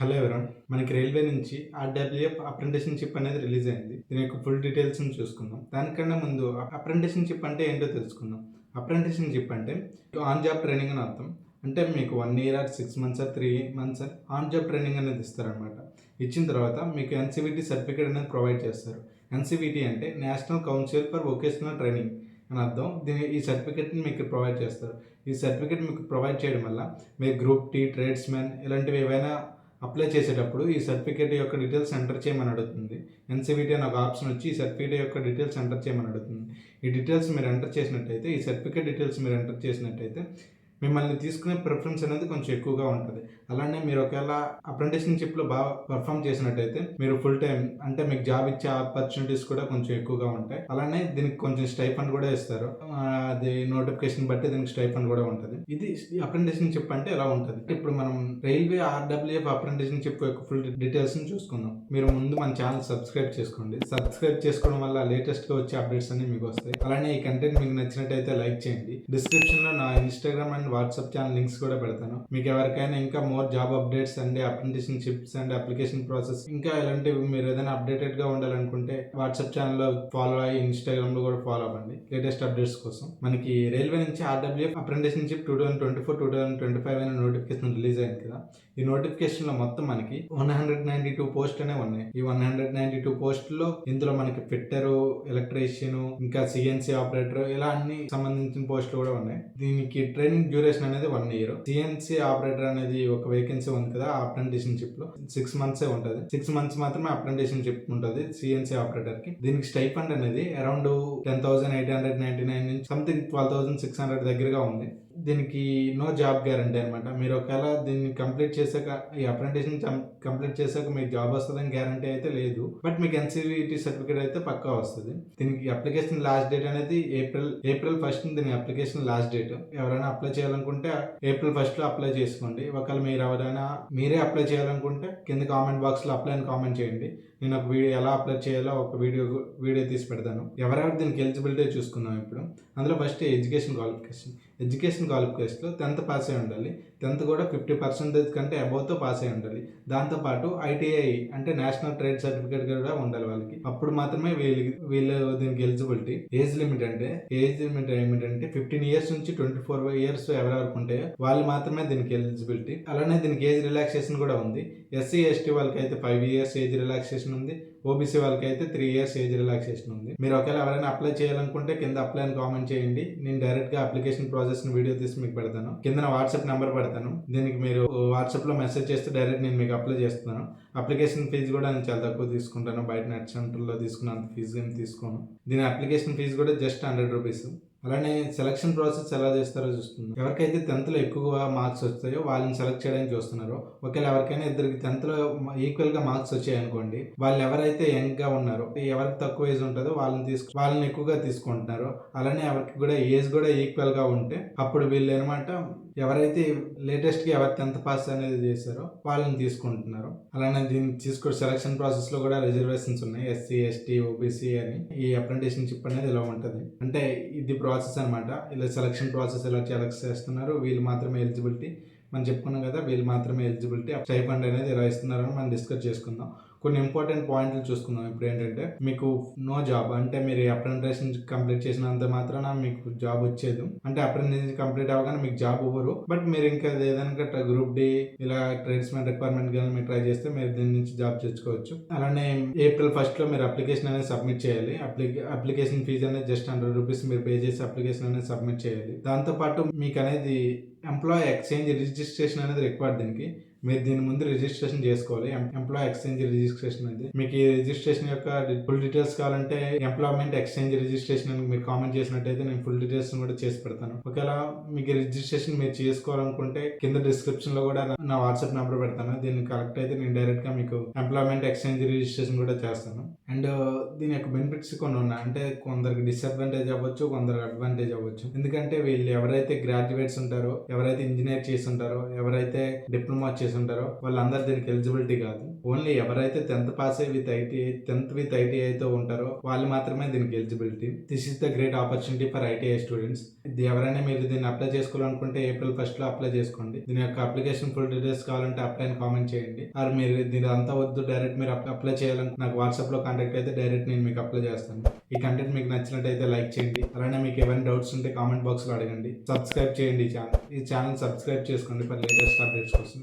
Hello ఎవరన్ మనకి railway నుంచి ఆర్డబ్ల్యూఎఫ్ apprenticeship అనేది రిలీజ్ అయింది. దీని యొక్క ఫుల్ డీటెయిల్స్‌ని చూసుకుందాం. దానికన్నా ముందు అప్రెంటిస్‌షిప్ అంటే ఏంటో తెలుసుకుందాం. అప్రెంటిస్‌షిప్ అంటే ఆన్ జాబ్ ట్రైనింగ్ అని అర్థం. అంటే మీకు 1 year are 6 months or 3 months on job training అనేది ఇస్తారనమాట. ఇచ్చిన తర్వాత మీకు ఎన్‌సీవీటీ సర్టిఫికేట్ అనేది ప్రొవైడ్ చేస్తారు. ఎన్‌సీవీటీ అంటే national council for vocational training అని అర్థం. ఈ సర్టిఫికేట్‌ని మీకు ప్రొవైడ్ చేస్తారు. ఈ సర్టిఫికేట్ మీకు ప్రొవైడ్ చేయడం వల్ల మీరు గ్రూప్ టీ, ట్రేడ్స్‌మెన్ ఇలాంటివి ఏవైనా అప్లై చేసేటప్పుడు ఈ సర్టిఫికేట్ యొక్క డీటెయిల్స్ ఎంటర్ చేయమని అడుగుతుంది. ఎన్‌సీవీటీ అని ఒక ఆప్షన్ వచ్చి ఈ సర్టిఫికేట్ యొక్క డీటెయిల్స్ ఎంటర్ చేయమని అడుగుతుంది. ఈ డీటెయిల్స్ మీరు ఎంటర్ చేసినట్టయితే, ఈ సర్టిఫికేట్ డీటెయిల్స్ మీరు ఎంటర్ చేసినట్టయితే మిమ్మల్ని తీసుకునే ప్రిఫరెన్స్ అనేది కొంచెం ఎక్కువగా ఉంటుంది. అలానే మీరు ఒకవేళ అప్రెంటిస్‌షిప్‌లో బాగా పర్ఫామ్ చేసినట్టయితే మీరు ఫుల్ టైమ్ అంటే మీకు జాబ్ ఇచ్చే ఆపర్చునిటీస్ కూడా కొంచెం ఎక్కువగా ఉంటాయి. అలానే దీనికి కొంచెం స్టైఫండ్ కూడా ఇస్తారు. అది నోటిఫికేషన్ బట్టి దీనికి స్టైఫండ్ కూడా ఉంటుంది. ఇది అప్రెంటిస్‌షిప్ అంటే ఎలా ఉంటుంది. ఇప్పుడు మనం రైల్వే ఆర్‌డబ్ల్యూఎఫ్ అప్రెంటిస్‌షిప్ యొక్క ఫుల్ డీటెయిల్స్‌ని చూసుకుందాం. మీరు ముందు మన ఛానల్ సబ్స్క్రైబ్ చేసుకోండి. సబ్స్క్రైబ్ చేసుకోవడం వల్ల లేటెస్ట్‌గా వచ్చే అప్డేట్స్ అన్ని మీకు వస్తాయి. అలానే ఈ కంటెంట్ మీకు నచ్చినట్టయితే లైక్ చేయండి. డిస్క్రిప్షన్‌లో నా Instagram and WhatsApp channel links కూడా పెడతాను. మీకు ఎవరికైనా ఇంకా మోర్ జాబ్ అప్డేట్స్ అండ్ అప్రెంటిస్‌షిప్స్ అండ్ అప్లికేషన్ ప్రాసెస్ ఇంకా ఇలాంటివి మీరు ఏదైనా అప్డేటెడ్‌గా ఉండాలనుకుంటే వాట్సాప్ ఛానల్‌లో ఫాలో అయ్యి ఇన్‌స్టాగ్రామ్‌లో కూడా ఫాలో అవ్వండి లేటెస్ట్ అప్డేట్స్ కోసం. మనకి రైల్వే నుంచి ఆర్‌డబ్ల్యూఎఫ్ అప్రెంటిస్‌షిప్ 2024-2025 అనే నోటిఫికేషన్ రిలీజ్ అయింది కదా. ఈ నోటిఫికేషన్‌లో మొత్తం మనకి 192 పోస్ట్ అనేవి ఉన్నాయి. ఈ 192 పోస్టుల్లో ఇందులో మనకి ఫిట్టరు, ఎలక్ట్రీషియన్, ఇంకా సిఎన్సి ఆపరేటర్ ఇలా అన్ని సంబంధించిన పోస్టులు కూడా ఉన్నాయి. దీనికి ట్రైనింగ్ డ్యూరేషన్ అనేది 1 ఇయర్. సిఎన్సి ఆపరేటర్ అనేది ఒక వేకెన్సీ ఉంది కదా అప్రెంటిస్‌షిప్ లో 6 మంత్స్ ఉంటుంది. 6 మంత్స్ మాత్రమే అప్రెంటిస్‌షిప్ ఉంటుంది సిఎన్సి ఆపరేటర్ కి. దీనికి స్టైఫండ్ అనేది అరౌండ్ 10,899 నుంచి సంథింగ్ 12,600 దగ్గరగా ఉంది. దీనికి నో జాబ్ గ్యారంటీ అనమాట. మీరు ఒకవేళ దీన్ని కంప్లీట్ చేశాక ఈ అప్రెంటిస్‌ని కంప్లీట్ చేశాక మీకు జాబ్ వస్తుందని గ్యారంటీ అయితే లేదు. బట్ మీకు ఎన్‌సీవీటీ సర్టిఫికేట్ అయితే పక్కా వస్తుంది. దీనికి అప్లికేషన్ లాస్ట్ డేట్ అనేది ఏప్రిల్ 1 దీని అప్లికేషన్ లాస్ట్ డేట్. ఎవరైనా అప్లై చేయాలనుకుంటే ఏప్రిల్ 1 అప్లై చేసుకోండి. ఒకవేళ మీరు ఎవరైనా మీరే అప్లై చేయాలనుకుంటే కింద కామెంట్ బాక్స్లో అప్లై అని కామెంట్ చేయండి. నేను ఒక వీడియో ఎలా అప్లై చేయాలో ఒక వీడియో తీసి పెడతాను. ఎవరెవరు దీనికి ఎలిజిబిలిటీ చూసుకుందాం ఇప్పుడు. అందులో ఫస్ట్ ఎడ్యుకేషన్ క్వాలిఫికేషన్లో 10th పాస్ అయి ఉండాలి. 10th కూడా 50% కంటే అబోవ్తో పాస్ అయి ఉండాలి. దాంతోపాటు ఐటీఐ అంటే నేషనల్ ట్రేడ్ సర్టిఫికేట్ కూడా ఉండాలి వాళ్ళకి. అప్పుడు మాత్రమే వీళ్ళు దీనికి ఎలిజిబిలిటీ. ఏజ్ లిమిట్ ఏమిటంటే 15 ఇయర్స్ నుంచి 24 ఇయర్స్ ఎవరెవరికి ఉంటాయో వాళ్ళు మాత్రమే దీనికి ఎలిజిబిలిటీ. అలానే దీనికి ఏజ్ రిలాక్సేషన్ కూడా ఉంది. ఎస్సీ ఎస్టీ వాళ్ళకి అయితే 5 ఇయర్స్ ఏజ్ రిలాక్సేషన్ ఉంది. ఓబీసీ వాళ్ళకి అయితే 3 ఇయర్స్ ఏజ్ రిలాక్సేషన్ ఉంది. మీరు ఒకవేళ ఎవరైనా అప్లై చేయాలనుకుంటే కింద అప్లై అని కామెంట్ చేయండి. నేను డైరెక్ట్ గా అప్లికేషన్ ప్రాసెస్ ని వీడియో తీసి మీకు పెడతాను. కింద నా వాట్సాప్ నెంబర్ పెడతాను. దీనికి మీరు వాట్సాప్ లో మెసేజ్ చేస్తే డైరెక్ట్ నేను మీకు అప్లై చేస్తున్నాను. అప్లికేషన్ ఫీజు కూడా నేను చాలా తక్కువ తీసుకుంటాను. బయట నెట్ సెంటర్లో తీసుకున్నంత ఫీజు ఏమి తీసుకోను. దీని అప్లికేషన్ ఫీజు కూడా జస్ట్ 100 రూపీస్. అలానే సెలక్షన్ ప్రాసెస్ ఎలా చేస్తారో చూస్తున్నాం. ఎవరికైతే 10th ఎక్కువ మార్క్స్ వస్తాయో వాళ్ళని సెలెక్ట్ చేయడానికి చూస్తున్నారు. ఒకవేళ ఎవరికైనా ఇద్దరికి 10th ఈక్వల్ గా మార్క్స్ వచ్చాయి అనుకోండి, వాళ్ళు ఎవరైతే యంగ్ గా ఉన్నారో ఎవరికి తక్కువ ఏజ్ ఉంటుందో వాళ్ళని ఎక్కువగా తీసుకుంటున్నారు. అలానే ఎవరికి కూడా ఏజ్ కూడా ఈక్వల్ గా ఉంటే అప్పుడు వీళ్ళు అనమాట ఎవరైతే లేటెస్ట్ గా ఎవరు 10th పాస్ అనేది చేశారో వాళ్ళని తీసుకుంటున్నారు. అలానే దీన్ని సెలక్షన్ ప్రాసెస్ లో కూడా రిజర్వేషన్స్ ఉన్నాయి. ఎస్సీ ఎస్టీ ఓబీసీ అని. ఈ అప్రెంటిస్‌షిప్ అనేది ఇలా ఉంటుంది. అంటే ఇది ప్రాసెస్ అనమాట. ఇలా సెలక్షన్ ప్రాసెస్ ఎలా చేస్తున్నారు. వీళ్ళు మాత్రమే ఎలిజిబిలిటీ మనం చెప్పుకున్నాం కదా. వీళ్ళు మాత్రమే ఎలిజిబిలిటీ. స్టైఫండ్ అనేది ఎలా ఇస్తున్నారని మనం డిస్కస్ చేసుకుందాం. కొన్ని ఇంపార్టెంట్ పాయింట్లు చూసుకుందాం. ఇప్పుడు ఏంటంటే మీకు నో జాబ్ అంటే మీరు అప్రెంటిస్‌షిప్ కంప్లీట్ చేసినంత మాత్రాన మీకు జాబ్ వచ్చేది. అంటే అప్రెంటిస్‌షిప్ కంప్లీట్ అవ్వగానే మీకు జాబ్ ఇవ్వరు. బట్ మీరు ఇంకా ఏదైనా గ్రూప్ డి ఇలా ట్రేడ్స్‌మెన్ రిక్వైర్మెంట్ కానీ మీరు ట్రై చేస్తే మీరు దీని నుంచి జాబ్ తెచ్చుకోవచ్చు. అలానే ఏప్రిల్ 1 మీరు అప్లికేషన్ అనేది సబ్మిట్ చేయాలి. అప్లికేషన్ ఫీజు అనేది జస్ట్ 100 రూపీస్ మీరు పే చేసి అప్లికేషన్ అనేది సబ్మిట్ చేయాలి. దాంతోపాటు మీకు అనేది ఎంప్లాయ్ ఎక్స్చేంజ్ రిజిస్ట్రేషన్ అనేది రిక్వైర్డ్. దీనికి మీరు దీని ముందు రిజిస్ట్రేషన్ చేసుకోవాలి. ఎంప్లాయ్ ఎక్స్చేంజ్ రిజిస్ట్రేషన్ అనేది మీకు ఈ రిజిస్ట్రేషన్ యొక్క ఫుల్ డీటెయిల్స్ కావాలంటే ఎంప్లాయ్మెంట్ ఎక్స్చేంజ్ రిజిస్ట్రేషన్ అని మీరు కామెంట్ చేసినట్టయితే నేను ఫుల్ డీటెయిల్స్ కూడా చేసి పెడతాను. ఒకవేళ మీకు రిజిస్ట్రేషన్ మీరు చేసుకోవాలనుకుంటే కింద డిస్క్రిప్షన్ లో కూడా నా వాట్సాప్ నెంబర్ పెడతాను. దీన్ని కరెక్ట్ అయితే నేను డైరెక్ట్ గా మీకు ఎంప్లాయ్మెంట్ ఎక్స్చేంజ్ రిజిస్ట్రేషన్ కూడా చేస్తాను. అండ్ దీని యొక్క బెనిఫిట్స్ కొన్ని ఉన్నాయి. అంటే కొందరికి డిసడ్వాంటేజ్ అవ్వచ్చు, కొందరికి అడ్వాంటేజ్ అవ్వచ్చు. ఎందుకంటే వీళ్ళు ఎవరైతే గ్రాడ్యుయేట్స్ ఉంటారో, ఎవరైతే ఇంజనీర్ చేసి ఉంటారో, ఎవరైతే డిప్లొమా చేసి చేసి ఉంటారో వాళ్ళందరూ దీనికి ఎలిజిబిలిటీ కాదు. ఓన్లీ ఎవరైతే 10th పాస్ అయ్యి విత్ ఐటీఐతో ఉంటారో వాళ్ళు మాత్రమే దీనికి eligibility. This is the great opportunity for ITI students. ఇది ఎవరైనా మీరు దీన్ని అప్లై చేసుకోవాలనుకుంటే April 1 అప్లై చేసుకోండి. దీని యొక్క అప్లికేషన్ ఫుల్ డీటెయిల్స్ కావాలంటే అప్లై అని కామెంట్ చేయండి. ఆర్ మీరు దీని అంతా వద్దు, డైరెక్ట్ మీరు అప్లై చేయాలని నాకు వాట్సాప్లో కాంటాక్ట్ అయితే డైరెక్ట్ నేను మీకు అప్లై చేస్తాను. ఈ కంటెంట్ మీకు నచ్చినట్టయితే లైక్ చేయండి. అలానే మీకు ఏమైనా డౌట్స్ ఉంటే కామెంట్ బాక్స్లో అడగండి. సబ్స్క్రైబ్ చేయండి ఈ ఛానల్ సబ్స్క్రైబ్ చేసుకోండి ఫర్ లేటెస్ట్ అప్డేట్స్ కోసం.